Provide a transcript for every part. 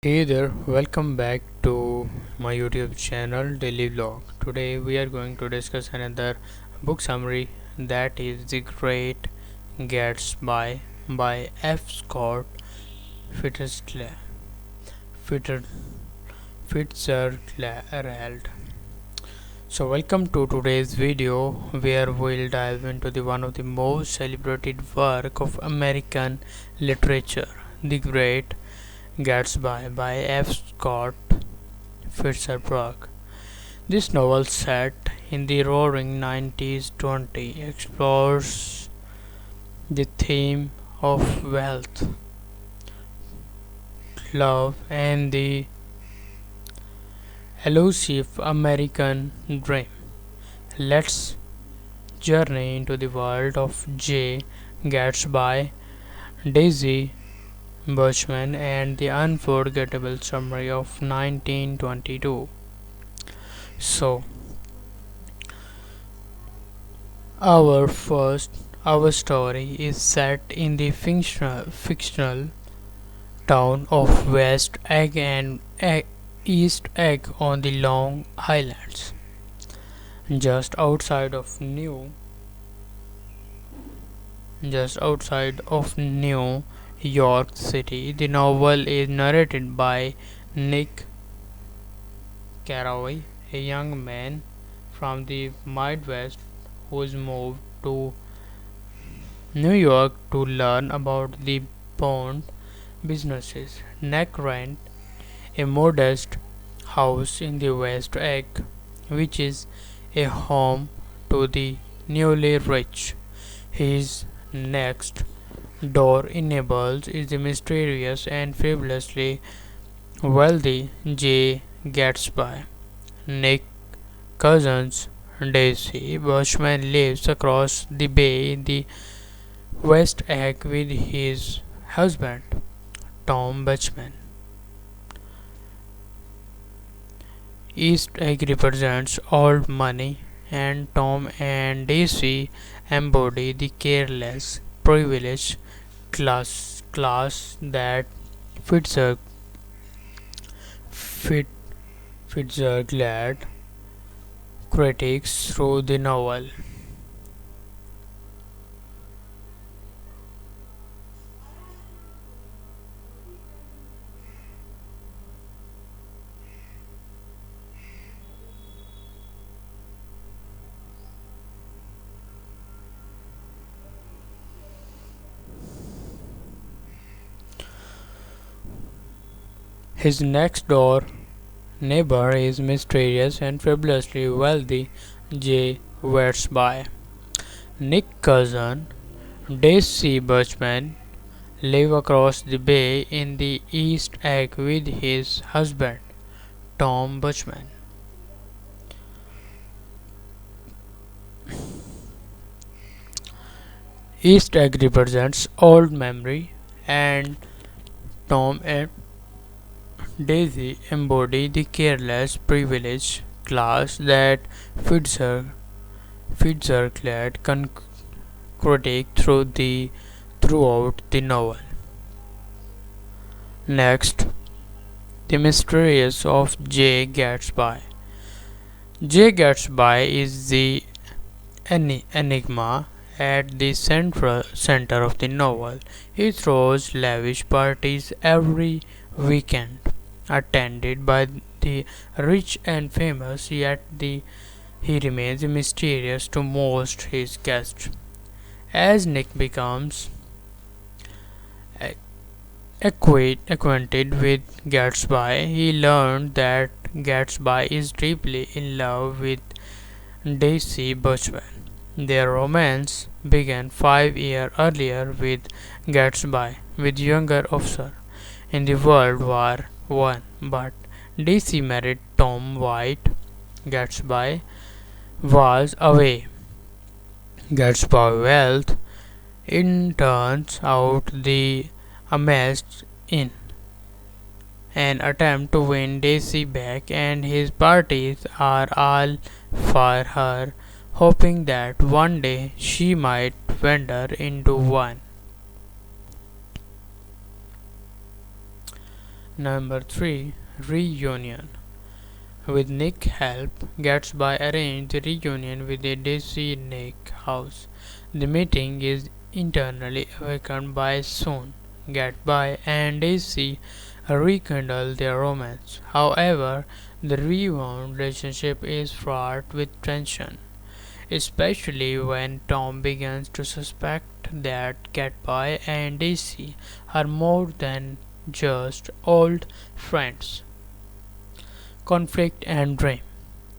Hey there, welcome back to my YouTube channel Daily Vlog. Today we are going to discuss another book summary, that is The Great Gatsby by F. Scott Fitzgerald. Fitter- Fitzgerald. So welcome to today's video where we'll dive into the one of the most celebrated work of American literature, The Great Gatsby by F. Scott Fitzgerald. This novel, set in the roaring 1920s, explores the theme of wealth, love, and the elusive American dream. Let's journey into the world of J. Gatsby, Daisy Buchanan, and the unforgettable summary of 1922. So, our story is set in the fictional town of West Egg and East Egg on the Long Islands, just outside of New York City. The novel is narrated by Nick Carraway, a young man from the Midwest who's moved to New York to learn about the bond businesses. Nick rent a modest house in the West Egg, which is a home to the newly rich. His next door neighbors is the mysterious and fabulously wealthy J. Gatsby. Nick cousins Daisy Bushman lives across the bay in the West Egg with his husband Tom Bushman. East Egg represents old money, and Tom and Daisy embody the careless, privileged class that Fitzgerald Fit, Fitzgerald critiques through the novel. His next door neighbor is mysterious and fabulously wealthy J. Gatsby. Nick's cousin Daisy Bushman live across the bay in the East Egg with his husband Tom Bushman. East Egg represents old memory, and Tom and Daisy embody the careless, privileged class that Fitzgerald critique throughout the novel. Next, the mysteries of J. Gatsby. J. Gatsby is the enigma at the center of the novel. He throws lavish parties every weekend, attended by the rich and famous, yet he remains mysterious to most his guests. As Nick becomes acquainted with Gatsby, he learned that Gatsby is deeply in love with Daisy Bushman. Their romance began 5 years earlier with Gatsby, with younger officer in the World War One, but Daisy married Tom White. Gatsby was away. Gatsby's wealth, it turns out, the amassed in an attempt to win Daisy back, and his parties are all for her, hoping that one day she might wander into one. Number 3. Reunion. With Nick help, Gatsby arranges the reunion with a Daisy Nick house. The meeting is internally awakened by soon. Gatsby and Daisy rekindle their romance. However, the rewound relationship is fraught with tension, especially when Tom begins to suspect that Gatsby and Daisy are more than just old friends. Conflict and Dream.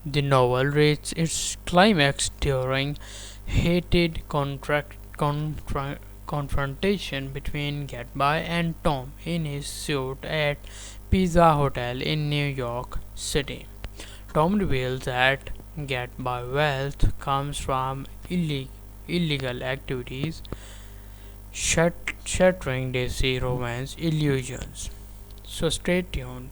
The novel reaches its climax during heated confrontation between Gatsby and Tom in his suite at Pizza Hotel in New York City. Tom reveals that Gatsby's wealth comes from illegal activities, shattering Daisy's romance illusions. So stay tuned